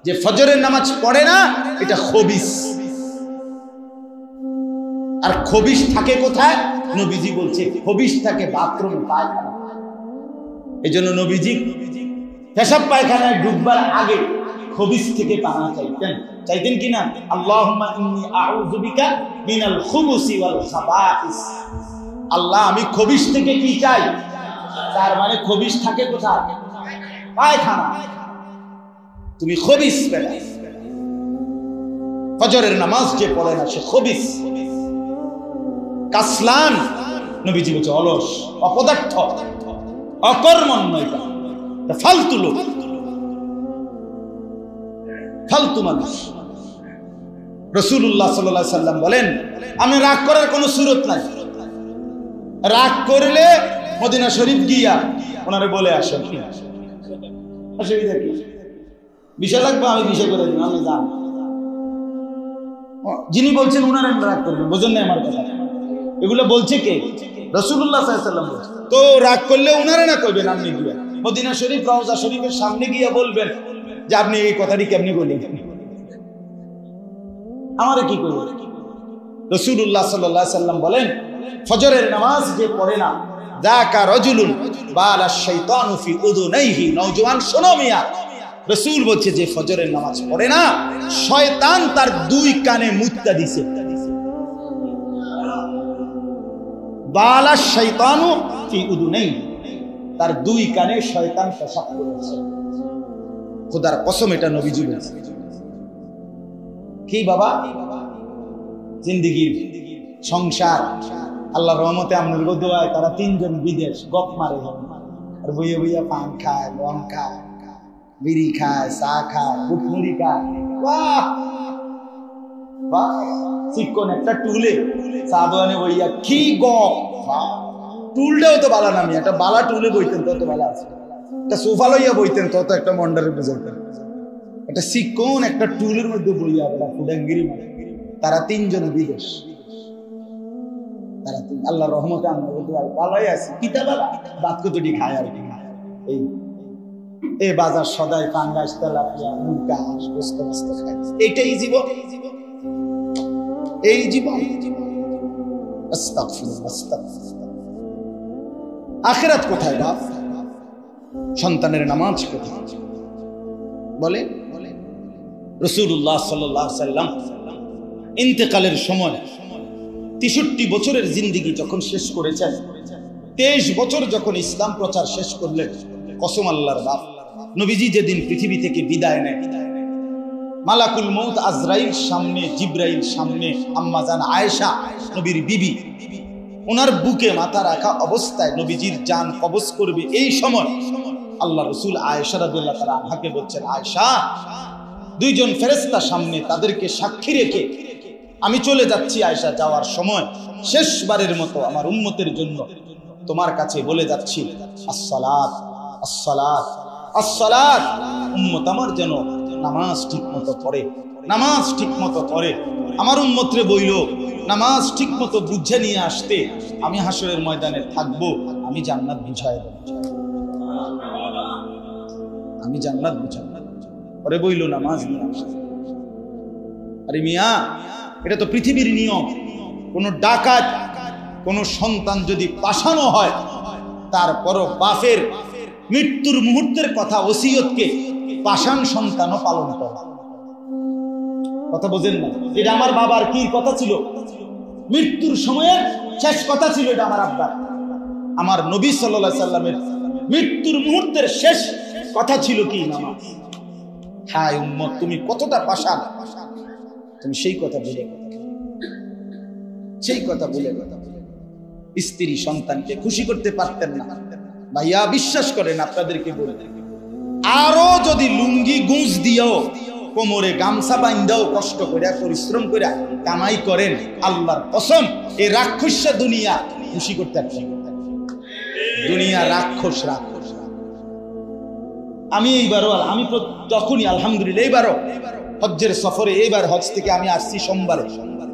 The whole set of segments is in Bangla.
যে ফজরের নামাজ পড়ে না এটা খবিস। আর খবিস থাকে কোথায়? নবীজি বলছে খবিস থাকে বাথরুমে, পায়খানা। এই জন্য নবীজি পেশাব পায়খানায় ঢুকবার আগে খবিস থেকে পানা চাইতেন কিনা? আল্লাহুম্মা ইন্নী আউযু বিকা মিনাল খুবুসি ওয়াল খাবাইস। আল্লাহ আমি খবিস থেকে কি চাই? তার মানে খবিস থাকে কোথায়? পায়খানা। তুমি খবিস পেলে। ফজরের নামাজ যে পড়ে না সে খবিস, কাসলান। নবীজি বলছে অলস, অপদার্থ, অকর্মণ্য, ফালতু লোক, ফালতু মানুষ। রাসূলুল্লাহ সাল্লাল্লাহু আলাইহি সাল্লাম বলেন আমি রাগ করার কোনো সুরত নাই। রাগ করলে মদিনা শরীফ গিয়া ওনারে বলে আসেন, অসুবিধা কি? বিষয় লাগবে আমি বিষয় করে দিব, আমি জান। যিনি বলছেন উনারে রাগ করবেন, বোঝেন না আমার কথা? এগুলো বলছে কে? রাসূলুল্লাহ সাল্লাল্লাহু আলাইহি সাল্লাম বলছে। তো রাগ করলে উনারে না কইবেন, আপনি গিয়া মদিনা শরীফ রওজা শরীফের সামনে গিয়া বলবেন যে আপনি এই কথাটি কেমনি বললেন, আমারে কি করবেন? রাসূলুল্লাহ সাল্লাল্লাহু আলাইহি সাল্লাম বলেন ফজরের নামাজ যে পড়ে না যাকা রাজুলুন বালা শাইতানু ফি উযুনাইহি। নওজোয়ান শোনো মিয়া, রাসূল বলছে যে ফজরের নামাজ পড়ে না শয়তান তার দুই কানে মুত্তা দিছে। বালা শাইতানু ফি উযুনাইহি, তার দুই কানে শয়তান পেশাব করেছে। খোদার কসম এটা নবীজি বলেছে। কি বাবা জিন্দেগির সংসার আল্লাহর রহমতে আপনার দোয়ায় তারা তিনজন বিদেশ গপ মারে, আর বইয়া বইয়া পান খায়, রং খায়, বিড়ি খায়, চা খায়, বুটমুড়ি খায়। বাহ বাহ, চিকন একটা টুলে চা দোয়ানে বইয়া কি গপ। টুলটাও তো বালা নামি, একটা বালা টুলে বইতেন তত বালা আছে, একটা সোফা লইয়া বইতেন তত একটা মন্ডারে বুঝাইতেন, একটা চিকন একটা টুলের মধ্যে বইয়া একটা ফুডাঙ্গিরি মানে। তারা তিনজন বিদেশ, তারা আল্লাহর রহমতে আমরা ভালোই আছি। কিতা বালা বাদ কতটি খায় আর কি। এই বাজার সদাই পাঙ্গাস, তেলাপিয়া, মুরগা, হাঁস, গোস্ত মাস্ত খায়। এইটাই জীবন, এই জীবন। আস্তাগফিরুল্লাহ, আস্তাগফিরুল্লাহ। আখিরাত কোথায় বাপ? সন্তানের নামাজ কোথায়? বলে রাসূলুল্লাহ সাল্লাল্লাহু আলাইহি সাল্লাম ইন্তেকালের সময় ৬৩ বছরের জিন্দেগি যখন শেষ করেছেন, ২৩ বছর যখন ইসলাম প্রচার শেষ করলেন, কসম আল্লাহর বাপ, নবীজি যেদিন পৃথিবী থেকে বিদায় নেয়, মালাকুল মউত আজরাইল সামনে, জিবরাইল সামনে, আম্মা জান আয়েশা নবীর বিবি, ওনার বুকে মাথা রাখা অবস্থায় নবীজির জান কবজ করবে। এই সময় আল্লাহ রাসূল আয়েশা রাদিয়াল্লাহু তাআলা আনহাকে বলছেন, আয়েশা দুইজন ফেরেশতা সামনে, তাদেরকে সাক্ষী রেখে আমি চলে যাচ্ছি। আয়েশা যাওয়ার সময় শেষবারের মতো আমার উম্মতের জন্য তোমার কাছে বলে যাচ্ছি, আসসালাত আসসালাত আসসালাত। উম্মত আমার যেন নামাজ ঠিক মতো পড়ে, নামাজ ঠিক মতো পড়ে। আমার উম্মতরে বইল নামাজ ঠিক মতো বুঝে নিয়ে আসতে, আমি হাসরের ময়দানে থাকবো, আমি জান্নাত বুঝাই দেব, আমি জান্নাত বুঝাই। পরে বইল নামাজ নিয়ে আসতে। আরে মিয়া, এটা তো পৃথিবীর নিয়ম। কোন ডাকাত, কোন সন্তান যদি পাশানো হয়, তারপরও বাপের মৃত্যুর মুহূর্তের কথা, ওসিয়তকে পাষাণ সন্তানও পালন করে। কথা বোঝেন না? এটা আমার বাবার কি কথা ছিল? মৃত্যুর সময়ের শেষ কথা ছিল এটা আমার আব্বার। আমার নবী সাল্লাল্লাহু আলাইহি সাল্লামের মৃত্যুর মুহূর্তের শেষ কথা ছিল কি? নামাজ। হায় উম্মত, তুমি কতটা পাষাণ, তুমি সেই কথা বলে, সেই কথা বলে স্ত্রী সন্তানকে খুশি করতে পারতেন না। ভাইয়া বিশ্বাস করেন, আপনাদেরকে বলে, আরো যদি লুঙ্গি গুঁজ দিয়েও, কোমরে গামছা বাইন্দাও কষ্ট করে পরিশ্রম করে কামাই করেন, আল্লাহর কসম এই রাক্ষস দুনিয়া খুশি করতে পারতেন। দুনিয়া রাক্ষস, রাক্ষস। আমি এইবারও, আমি তখনই আলহামদুলিল্লাহ, এইবারও হজ্জের সফরে, এইবার হজ থেকে আমি আসছি সোমবারে,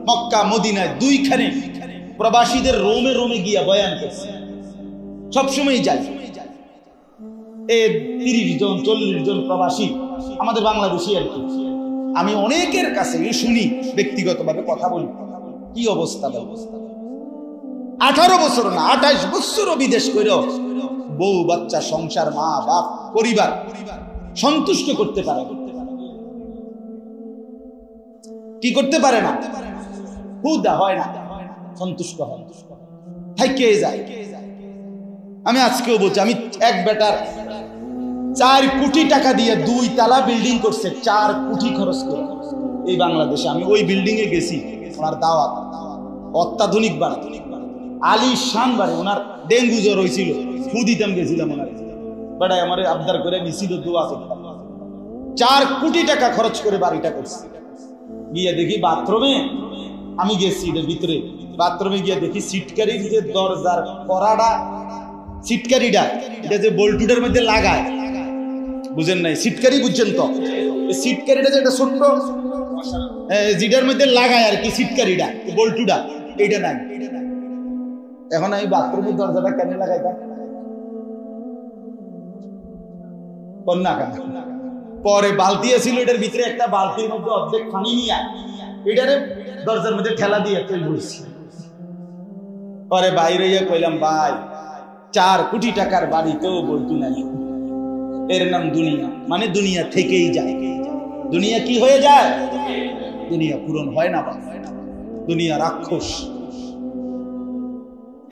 মক্কা মদিনায় দুইখানে প্রবাসীদের রোমে রোমে গিয়া বয়ান করছি। সবসময় যাই, 30 জন 40 জন প্রবাসী আমাদের বাংলাদেশি আর কি। আমি অনেকের কাছে শুনি, ব্যক্তিগতভাবে কথা বলি, কি অবস্থা। 18 বছর না 28 বছরও বিদেশ করেও বউ বাচ্চা সংসার মা বাপ পরিবার সন্তুষ্ট করতে পারে, কি করতে পারে না, হুদা হয় না, সন্তুষ্ট হয়, থাইকে যায়। আমি আজকেও বলছি, আমি এক বেটার 4 কোটি টাকা দিয়ে 2 তলা বিল্ডিং করছে, 4 কোটি খরচ করে এই বাংলাদেশে। আমি ওই বিল্ডিং এ গেছি, ওনার দাওয়াত, অত্যাধুনিক বাড়ি, আলিশান বাড়ি। ওনার ডেঙ্গু জ্বর হয়েছিল, ফু দিতাম, গেছিলাম ওনার বেটাই আমার আবদার করে নিছিল, দোয়া করতাম। 4 কোটি টাকা খরচ করে বাড়িটা করছে। গিয়ে দেখি বাথরুমে, আমি গেছি এর ভিতরে, বাথরুমে গিয়ে দেখি সিটকারির যে দরজার করাটা, সিটকারিটা এটা যে বল্টুটার মধ্যে লাগায়, বুঝেন নাই? সিটকারি বুঝছেন তো? সিটকারিটা যে একটা ছোট্ট জিডার মধ্যে লাগায় আর কি, সিটকারিটা বল্টুটা, এইটা নাই। এখন আমি বাথরুমের দরজাটা কেন লাগাইতাম? কন্যা কেন? পরে বালতি ছিল, এটার ভিতরে একটা বালতির মধ্যে অর্ধেক পানি নিয়ে এটারে দরজার মধ্যে ঠেলা দিয়ে তৈরি বলছি। পরে বাইরে গিয়ে কইলাম, ভাই 4 কোটি টাকার বাড়ি তো বলতু নাই, এর নাম দুনিয়া, মানে দুনিয়া থেকেই যায়। দুনিয়া কি হয়ে যায়? দুনিয়া পূরণ হয় না, দুনিয়া রাক্ষস।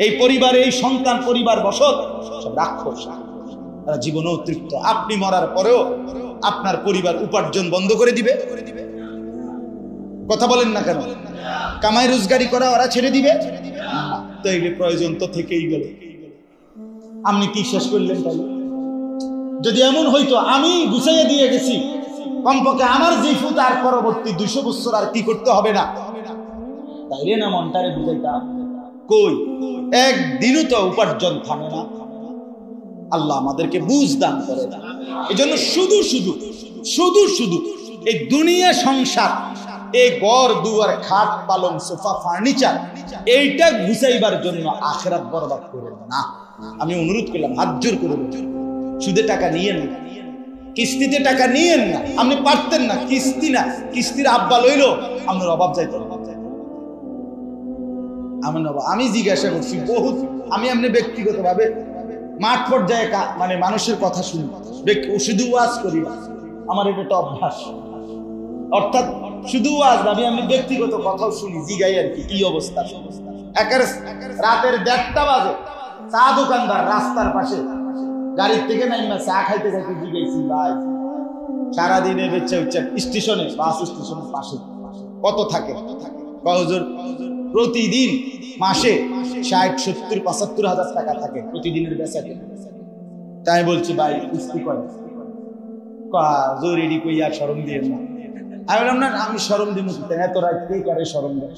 এই পরিবারে, এই সন্তান পরিবার বসত সব রাক্ষস, তারা জীবনেও তৃপ্ত। আপনি মরার পরেও আপনার পরিবার উপার্জন বন্ধ করে দিবে, কথা বলেন না কেন? কামাই রোজগারি করা ওরা ছেড়ে দিবে, তাইলে প্রয়োজন তো থেকেই গেল। আপনি কি শেষ করলেন? তাই যদি এমন হইতো আমি গুছাইয়া দিয়ে গেছি, কমপক্ষে আমার জিফু তার পরবর্তী 200 বছর আর কি করতে হবে না, তাইলে না মনটারে বুঝাইতাম। কই, একদিনও তো উপার্জন থামে না। আল্লাহ আমাদেরকে বুঝ দান করে। এই জন্য শুধু শুধু শুধু শুধু এই দুনিয়া সংসার, এই ঘর দুয়ার খাট পালং সোফা ফার্নিচার, এইটা গুছাইবার জন্য আখিরাত বরবাদ করেন না। আমি অনুরোধ করলাম, হাত জোর করে, সুদে টাকা নিয়েন না, কিস্তিতে টাকা নিয়েন না। আপনি পারতেন না, কিস্তি না, কিস্তির আব্বা লইল আপনার অভাব যাইত। আমি জিজ্ঞাসা করছি বহুত, আমি আপনি ব্যক্তিগতভাবে মাঠ পর্যায়ে মানে মানুষের কথা শুনি, শুধু ওয়াজ করি না, আমার এটা একটা অভ্যাস। অর্থাৎ শুধু ওয়াজ, আমি ব্যক্তিগত কথাও শুনি, জিগাই আর কি, কি অবস্থা। রাতের 1:30 বাজে চা দোকানদার রাস্তার পাশে গাড়ির থেকে নাইমা চা খাইতে খাইতে জিগাইছি, ভাই সারাদিনে বেচা উচ্চা স্টেশনে, বাস স্টেশনের পাশে কত থাকে? হুজুর প্রতিদিন মাসে 60-70-75 হাজার টাকা থাকে প্রতিদিনের বেচা কেনা। তাই বলছি, ভাই কিস্তি করে রেডি কইয়া শরম দিয়ে না। আমি বললাম, না আমি শরম দিব, এত রাত কে করে শরম দেয়?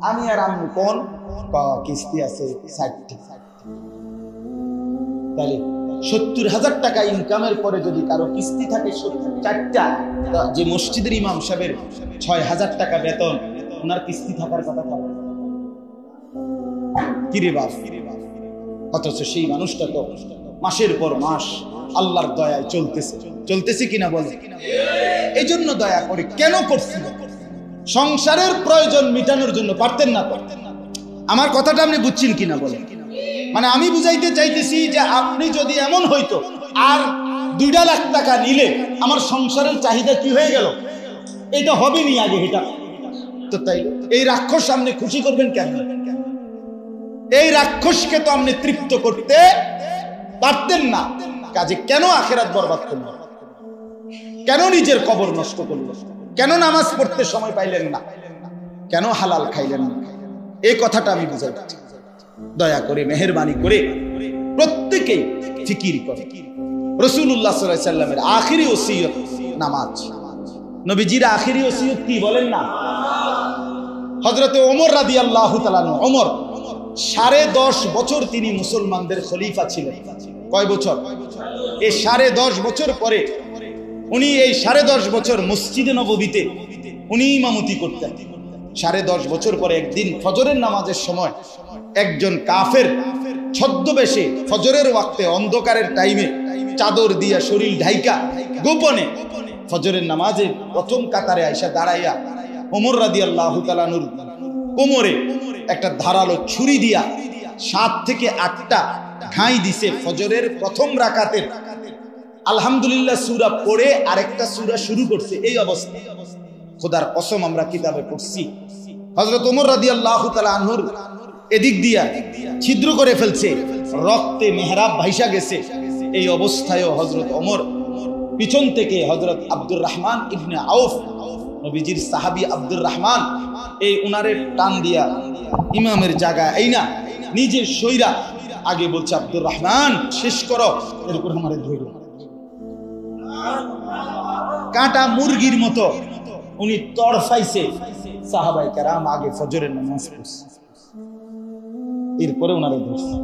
আমি আর আমি কোন কিস্তি আছে 60। তাহলে 70,000 টাকা ইনকামের পরে যদি কারো কিস্তি থাকে 4টা, যে মসজিদের ইমাম সাহেবের 6,000 টাকা বেতন, ওনার কিস্তি থাকার কথা থাকে কিরে বাপ? অথচ সেই মানুষটা তো মাসের পর মাস আল্লাহর দয়ায় চলতেছে কিনা বলে? এই জন্য দয়া করে কেন করছিল? সংসারের প্রয়োজন মিটানোর জন্য পারতেন না তো? আমার কথাটা আপনি বুঝছেন কিনা বলে? মানে আমি বুঝাইতে চাইতেছি যে আপনি যদি এমন হইতো আর 2 লাখ টাকা নিলে আমার সংসারের চাহিদা কি হয়ে গেল, এটা হবে নি আগে, এটা তো তাই। এই রাক্ষস আপনি খুশি করবেন কেন? এই রাক্ষসকে তো আপনি তৃপ্ত করতে পারতেন না, কাজে কেন আখিরাত বরবাদ করলেন? কেন নিজের কবর নষ্ট করলেন? কেন নামাজ পড়তে সময় পাইলেন না? কেন হালাল খাইলেন না? এই কথাটা আমি বুঝাইতে চাই। দয়া করে মেহেরবানি করে প্রত্যেকেই ফিকির করে। রাসূলুল্লাহ সাল্লাল্লাহু আলাইহি সাল্লামের আখিরি ওসিয়ত নামাজ। নবীজির আখিরি ওসিয়ত কি বলেন না? হযরতে ওমর রাদিয়াল্লাহু তাআলা, ওমর 10.5 বছর তিনি মুসলমানদের খলিফা ছিলেন। কয় বছর? এই 10.5 বছর পরে উনি এই 10.5 বছর মসজিদে নববীতে উনি ইমামতি করতেন। 10.5 বছর পরে একদিন ফজরের নামাজের সময় একজন কাফের ছদ্মবেশে ফজরের ওয়াক্তে অন্ধকারের টাইমে চাদর দিয়া শরীর ঢাইকা গোপনে ফজরের নামাজে প্রথম কাতারে আইসা দাঁড়াইয়া ওমর রাদিয়াল্লাহু তাআলা আনহুর কোমরে একটা ধারালো ছুরি দিয়া 7 থেকে 8টা ঘাই দিছে ফজরের প্রথম রাকাতের। আলহামদুলিল্লাহ সূরা পড়ে আরেকটা সূরা শুরু করছে। এই অবস্থা খোদার কসম আমরা কিতাবে পড়ছি, হযরত ওমর রাদিয়াল্লাহু তাআলা আনহুর এদিক দিয়া ছিদ্র করে ফেলছে, রক্তে মেহরাব ভাইসা গেছে। এই অবস্থায়ও হযরত ওমর পিছন থেকে হযরত আব্দুর রহমান ইবনে আউফ, নবীজির সাহাবী আব্দুর রহমান, এই উনারে টান দিয়া ইমামের জায়গা এই না নিজের শৈরা আগে বলছে, আব্দুর রহমান শেষ করো, এরপর আমারে ধরো। কাটা মুরগির মতো উনি তড়ফাইছে। সাহাবায়ে কেরাম আগে ফজরের নামাজ পড়ছে, এরপরে উনারে ধরছে।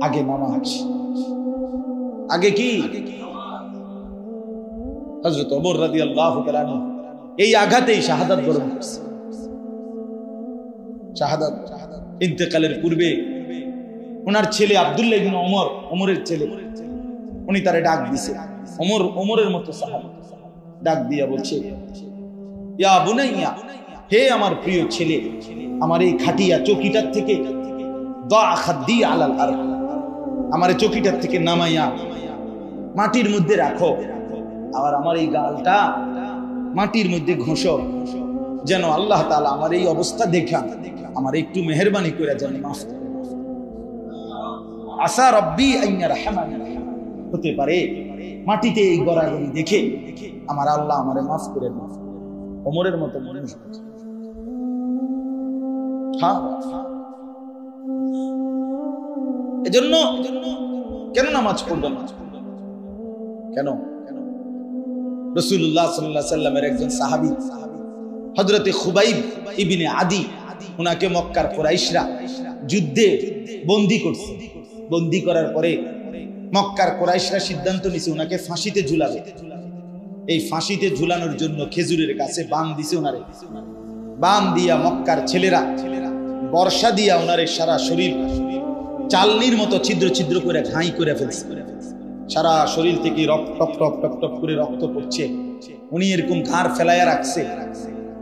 আগে নামাজ, আগে কি? হযরত ওমর রাদিয়াল্লাহু তাআলা আনহু এই আঘাতেই শাহাদাত বরণ করছে। শাহাদাত ইন্তেকালের পূর্বে ওনার ছেলে আব্দুল্লাহ ইবনে ওমর, ওমরের ছেলে, উনি তারে ডাক দিছে। ওমর ওমরের মতো সাহাবী ডাক দিয়া বলছে, ইয়া বুনাইয়া, হে আমার প্রিয় ছেলে, আমার এই খাটিয়া চৌকিটার থেকে দা খাদ্দি আলাল আরদ, আমার এই চৌকিটার থেকে নামাইয়া মাটির মধ্যে রাখো, আর আমার এই গালটা মাটির মধ্যে ঘষো, যেন আল্লাহ তাআলা আমার এই অবস্থা দেখা আমার একটু মেহেরবানি করে যেন মাফ করে। আসা রব্বি আইয়া রাহমানি, হতে পারে মাটিতে এই গড়াগড়ি দেখে আমার আল্লাহ আমারে মাফ করে দেন। ওমরের মতো মানুষ। হ্যাঁ, এজন্য কেন নামাজ পড়বেন? কেন? রাসূলুল্লাহ সাল্লাল্লাহু আলাইহি সাল্লামের একজন সাহাবী হযরতে খুবাইব ইবনে আদি, উনাকে মক্কার কুরাইশরা যুদ্ধে বন্দী করছে। বন্দী করার পরে মক্কার কুরাইশরা সিদ্ধান্ত নিছে উনাকে ফাঁসিতে ঝুলাবে। এই ফাঁসিতে ঝুলানোর জন্য খেজুরের গাছে বান দিছে উনারে। বান দিয়া মক্কার ছেলেরা বর্ষা দিয়া উনারে সারা শরীর চালনির মতো ছিদ্র ছিদ্র করে ঘাই করে ফেলছে। সারা শরীর থেকে রক্ত টপ টপ টপ টপ করে রক্ত পড়ছে। উনি এরকম ঘাড় ফেলাইয়া রাখছে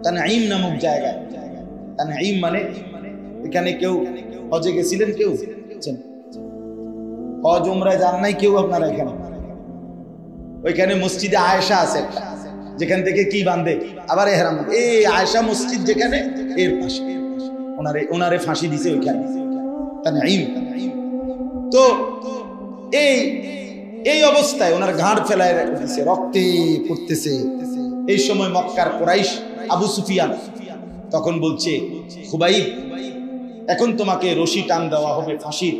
তানঈম নামক জায়গায়। তানঈম মানে এখানে কেউ হজে গেছিলেন? কেউ হজ উমরায় যান নাই কেউ আপনারা? এখানে ওইখানে মসজিদে আয়েশা আছে একটা, যেখান থেকে কি বাঁধে আবার ইহরাম। এই আয়েশা মসজিদ যেখানে, এর পাশে ওনারে ফাঁসি দিছে ওইখানে তানঈম। তো এই অবস্থায় ওনার ঘাড় ফেলায় দিছে, রক্তে পড়তেছে। এই সময় মক্কার কুরাইশ আবু সুফিয়ান তখন বলছে, খুবাইব, এখন তোমাকে রশি টান দেওয়া হবে ফাঁসির।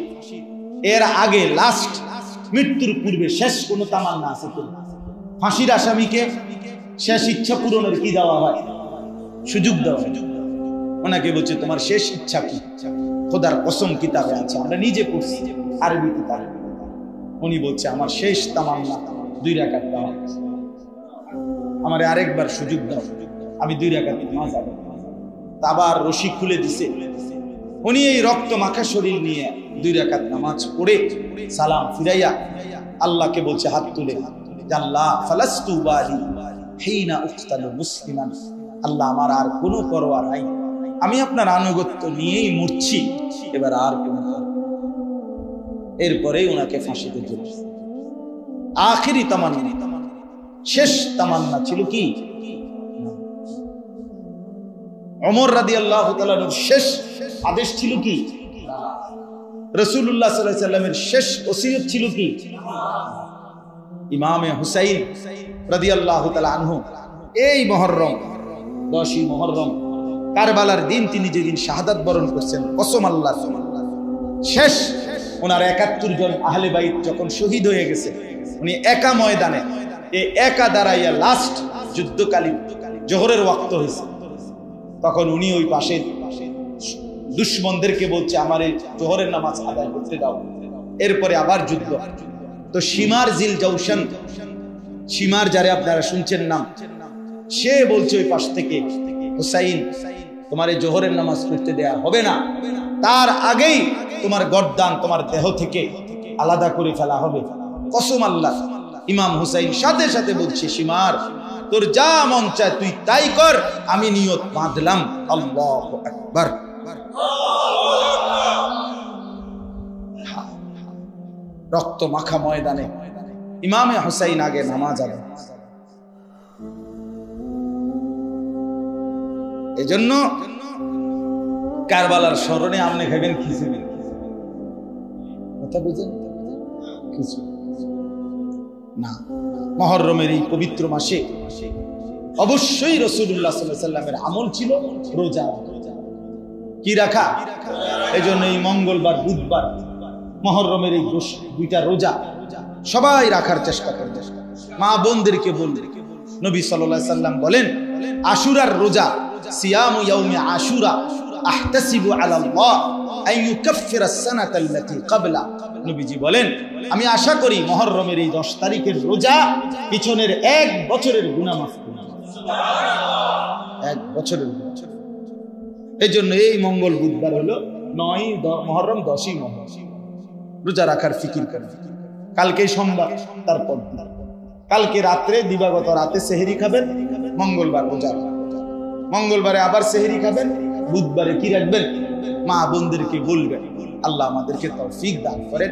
এর আগে লাস্ট মৃত্যুর পূর্বে শেষ কোনো তামান্না আছে তো? ফাঁসির আসামিকে শেষ ইচ্ছা পূরণের কি দেওয়া হয়? সুযোগ দেওয়া। ওনাকে বলছে, তোমার শেষ ইচ্ছা কি? খোদার কসম কিতাবে আছে, আমরা নিজে পড়ছি আরবি কিতাবে। উনি বলছে, আমার শেষ তামান্না 2 রাকাত দাও, আমারে আরেকবার সুযোগ দাও, আমি 2 রাকাত নামাজ আদায়। আবার রশি খুলে দিছে। উনি এই রক্ত মাখা শরীর নিয়ে 2 রাকাত নামাজ পড়ে সালাম ফিরাইয়া আল্লাহকে বলছে হাত তুলে, আল্লাহ ফালাস্তু বালি হিনা উকতালু মুসলিমান, আল্লাহ আমার আর কোনো পরোয়া নাই, আমি আপনার আনুগত্য নিয়েই মরছি, এবার আর কোনো। এরপরে ওনাকে ফাঁসিতে ঝুলাছে। আখিরি তামান্না, শেষ তামান্না ছিল কি? ওমর রাদিয়াল্লাহু তাআলার শেষ আদেশ ছিল কি? রাসূলুল্লাহ সাল্লাল্লাহু আলাইহি সাল্লামের শেষ ওসিয়ত ছিল কি? ইমামে হুসাইন রাদিয়াল্লাহু তাআলা আনহু এই মুহররম 10ই মুহররম কারবালার দিন তিনি যেদিন শাহাদাত বরণ করছেন, কসম আল্লাহ, শেষ ওনার 71 জন আহলে বাইত যখন শহীদ হয়ে গেছে, উনি একা ময়দানে একা দাঁড়াইয়া লাস্ট যুদ্ধকালীন জোহরের ওয়াক্ত হয়েছে, তখন উনি ওই পাশে দুশমনদেরকে বলছে, আমার এই জোহরের নামাজ আদায় করতে দাও। এরপরে আবার যুদ্ধ। তো শিমার জিল জৌশন, শিমার যারে আপনারা শুনছেন নাম, সে বলছে ওই পাশ থেকে, হুসাইন তোমার এই জোহরের নামাজ পড়তে দেয়া হবে না, তার আগেই তোমার গর্দান তোমার দেহ থেকে আলাদা করে ফেলা হবে। কসম আল্লাহ, ইমাম হুসাইন সাথে সাথে বলছে, সীমার তোর যা মন চায় তুই তাই কর, আমি নিয়ত বাঁধলাম। আল্লাহু আকবার। রক্ত মাখা ময়দানে ইমামে হুসাইন আগে নামাজ আদায়। এজন্য কারবালার স্মরণে আপনি খাবেন খিচুড়ি, কথা বুঝেন? খিচুড়ি না, মুহররমের এই পবিত্র মাসে অবশ্যই রাসূলুল্লাহ সাল্লাল্লাহু আলাইহি ওয়াসাল্লামের আমল ছিল রোজা। কি রাখা? এজন্য এই মঙ্গলবার, বুধবার, মুহররমের এই দুইটা রোজা সবাই রাখার চেষ্টা করবে। মা বোনদেরকে বলবে, নবী সাল্লাল্লাহু আলাইহি ওয়াসাল্লাম বলেন, আশুরার রোজা, সিয়ামু ইয়াউমি আশুরা আহতাসিবু আলাল্লাহ আন ইউকাফিরা আস-সানাতা আল্লাতী ক্বাবলা। নবীজি বলেন, আমি আশা করি মুহররমের এই 10 তারিখের রোজা পিছনের 1 বছরের গুনাহ মাফ করবে। 1 বছরের গুনাহ। এজন্য এই মঙ্গল বুধবার হলো 9 মুহররম, 10ই মুহররম রোজা রাখার ফিকির করেন। কালকে সোমবার, তারপর কালকে রাত্রে, দিবাগত রাতে সেহরি খাবেন, মঙ্গলবার রোজা, মঙ্গলবারে আবার সেহরি খাবেন, বুধবারে কি রাখবেন? মা বোনদেরকে বলবেন। আল্লাহ আমাদেরকে তৌফিক দান করেন,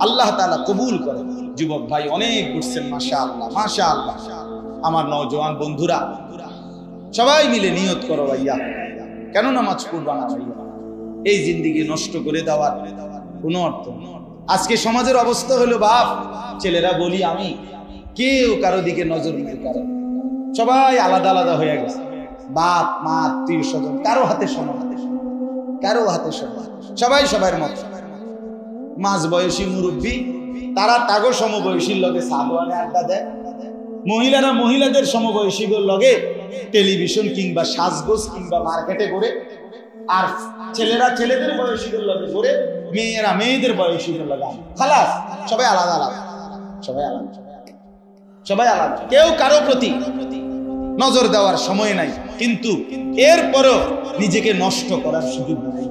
আল্লাহ তাআলা কবুল করেন। যুবক ভাই অনেক করছেন, মাশাআল্লাহ মাশাআল্লাহ। আমার নওজোয়ান বন্ধুরা সবাই মিলে নিয়ত করো ভাইয়া, কেন নামাজ পড়বা না ভাইয়া? এই জিন্দেগি নষ্ট করে দেওয়ার কোনো অর্থ নেই। আজকে সমাজের অবস্থা হলো, বাপ ছেলেরা বলি আমি, কেউ কারো দিকে নজর নেই, সবাই আলাদা আলাদা হয়ে গেছে। বাপ মা আত্মীয় স্বজন কারো হাতে সমান, কারো হাতে সমান, সবাই সবার মত। মাঝ বয়সী মুরব্বী তারা তাগো সমবয়সীর লগে সাদওয়ানে আড্ডা দেয়, মহিলারা মহিলাদের সমবয়সীদের লগে টেলিভিশন কিংবা সাজগোজ কিংবা মার্কেটে করে, আর ছেলেরা ছেলেদের বয়সীদের লগে করে, মেয়েরা মেয়েদের বয়সীদের লগে। খালাস, সবাই আলাদা আলাদা, সবাই আলাদা, সবাই আলাদা, কেউ কারো প্রতি নজর দেওয়ার সময় নাই। কিন্তু এরপরও নিজেকে নষ্ট করার সুযোগ নাই।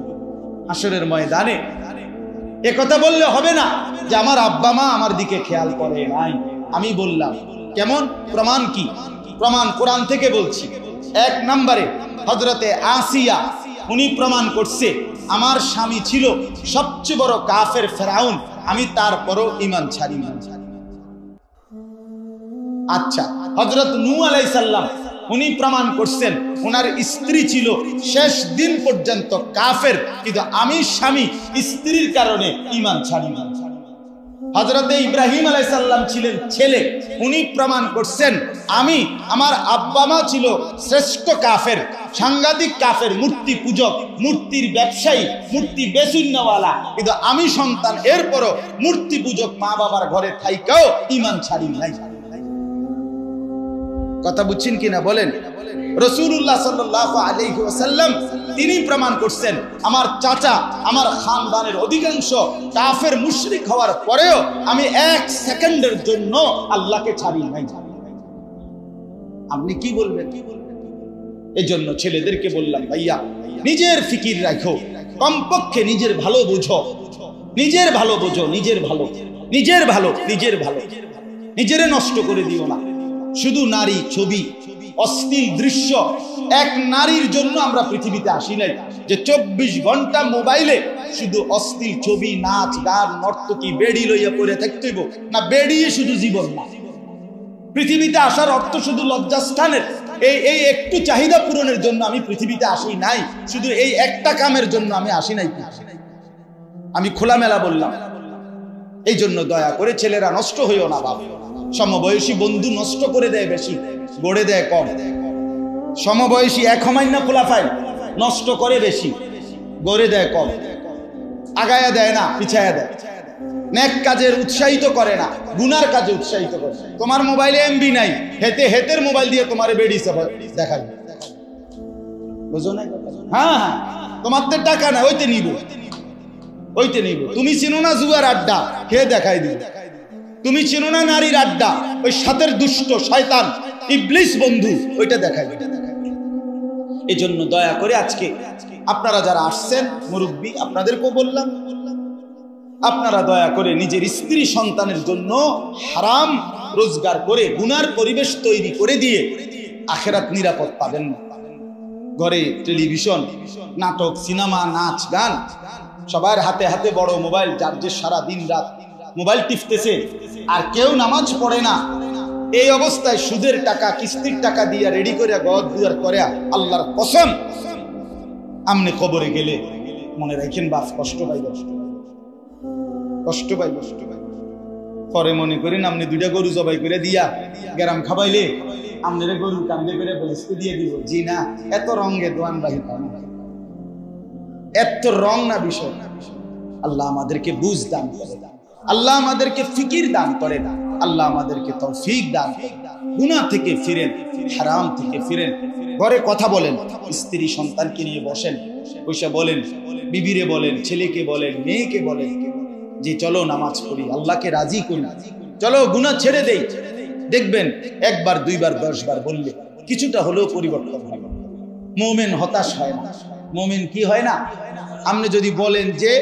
হাসরের ময়দানে একথা বললে হবে না যে আমার আব্বা মা আমার দিকে খেয়াল করে নাই। আমি বললাম কেমন? প্রমাণ কি? প্রমাণ কোরআন থেকে বলছি। 1 নম্বরে হযরতে আসিয়া, উনি প্রমাণ করছে আমার স্বামী ছিল সবচেয়ে বড় কাফের ফেরাউন, আমি তারপরও ঈমান ছাড়ি না। আচ্ছা, হযরত নূহ আলাইহিস সালাম, উনি প্রমাণ করছেন ওনার স্ত্রী ছিল শেষ দিন পর্যন্ত কাফের, কিন্তু আমি স্বামী স্ত্রীর কারণে ঈমান ছাড়ি না। হযরত ইব্রাহিম আলাইহিস সালাম ছিলেন ছেলে, উনি প্রমাণ করছেন আমি, আমার আব্বা মা ছিল শ্রেষ্ঠ কাফের, সাংঘাতিক কাফের, মূর্তি পূজক, মূর্তির ব্যবসায়ী, মূর্তি বেচুন্নাওয়ালা, কিন্তু আমি সন্তান, এরপরও মূর্তি পূজক মা বাবার ঘরে থাইকাও ঈমান ছাড়ি নাই। কথা বুঝছেন কিনা বলেন? রাসূলুল্লাহ সাল্লাল্লাহু আলাইহি ওয়াসাল্লাম তিনি প্রমাণ করছেন আমার চাচা, আমার খানদানের অধিকাংশ কাফের মুশরিক হওয়ার পরেও আমি 1 সেকেন্ডের জন্য আল্লাহকে ছাড়ি নাই। আপনি কি বলবেন? এজন্য ছেলেদেরকে বললাম, ভাইয়া নিজের ফিকির রাখো, কমপক্ষে নিজের ভালো বুঝো, নিজের ভালো বুঝো, নিজের ভালো, নিজের ভালো, নিজের ভালো, নিজেরে নষ্ট করে দিও না। শুধু নারী, ছবি, অশ্লীল দৃশ্য। 1 নারীর জন্য আমরা পৃথিবীতে আসি নাই যে 24 ঘন্টা মোবাইলে শুধু অশ্লীল ছবি, নাচ গান, নর্তকী, বেড়ি লইয়া পড়ে থাকতে হইব না। বেড়িয়ে শুধু জীবন না। পৃথিবীতে আসার অর্থ শুধু লজ্জাস্থানের এই একটু চাহিদা পূরণের জন্য আমি পৃথিবীতে আসি নাই, শুধু এই একটা কামের জন্য আমি আসি নাই। আমি খোলামেলা বললাম। এই জন্য দয়া করে ছেলেরা নষ্ট হইও না বাবা। সমবয়সী বন্ধু নষ্ট করে দেয় বেশি, গড়ে দেয় কম। সমবয়সী এক হমাইনা খোলাফাই নষ্ট করে বেশি, গড়ে দেয় কম। আগায়া দেয় না, পিছায়া দেয়। নেক কাজের উৎসাহিত করে না, গুনার কাজে উৎসাহিত করে। তোমার মোবাইলে এমবি নাই, হেতের মোবাইল দিয়ে তোমার বেড়িয়েছে দেখাই, বুঝো না? হ্যাঁ হ্যাঁ, তোমার তো টাকা না, ওইতে নিব, ওইতে নিব। তুমি চিনো না জুয়ার আড্ডা, খেয়ে দেখাই দিবে। তুমি চিনো না নারীর আড্ডা, ওই সাতের দুষ্ট শয়তান ইবলিস বন্ধু, ওইটা দেখাই দিবে। এই জন্য দয়া করে আজকে আপনারা যারা আসছেন মুরব্বী, আপনাদেরকেও বললাম, আপনারা দয়া করে নিজের স্ত্রী সন্তানের জন্য হারাম রোজগার করে গুনার পরিবেশ তৈরি করে দিয়ে আখিরাত নিরাপদ পাবেন না। ঘরে টেলিভিশন, নাটক, সিনেমা, নাচ, গান, সবার হাতে হাতে বড় মোবাইল, যার যে সারা দিন রাত মোবাইল টিপতেছে, আর কেউ নামাজ পড়ে না। এই অবস্থায় সুদের টাকা, কিস্তির টাকা দিয়ে রেডি করে ঘর দুয়ার করে, আল্লাহর কসম আমনে কবরে গেলে মনে রাখেন বাপ কষ্ট পাইব, কষ্ট পাইব। পরে মনে করেন আপনি দুইটা গরু জবাই করে দিয়া গ্রাম খাবাইলে আপনারা গরু কান্দে করে বলিস্তে দিয়ে দিব। জি না, এত রঙে দোয়ান বাহি পান, এত রং না বিষয়। আল্লাহ আমাদেরকে বুঝ দান করে, আল্লাহ আমাদেরকে ফিকির দান করে, আল্লাহ আমাদেরকে তৌফিক দান করে। গুনাহ থেকে ফিরেন, হারাম থেকে ফিরেন। ঘরে কথা বলেন, স্ত্রী সন্তানকে নিয়ে বসেন, বসে বলেন, বিবিরে বলেন, ছেলেকে বলেন, মেয়েকে বলেন যে চলো নামাজ পড়ি, আল্লাহকে রাজি করি, চলো গুনাহ ছেড়ে দেই। দেখবেন একবার, দুইবার, 10 বার বললে কিছুটা হলেও পরিবর্তন হবে। মুমিন হতাশ হয় না। মুমিন কি হয় না? আপনি যদি বলেন যে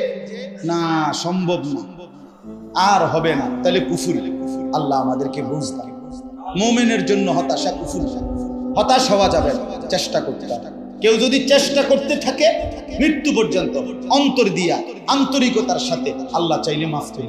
না সম্ভব না, আর হবে না, তাহলে কুফর। আল্লাহ আমাদেরকে বুঝ দান। মুমিনের জন্য হতাশা কুফর। হতাশ হওয়া যাবে না, চেষ্টা করতে হবে। কেউ যদি চেষ্টা করতে থাকে মৃত্যু পর্যন্ত অন্তর দিয়া আন্তরিকতার সাথে, আল্লাহ চাইলে মাফ করে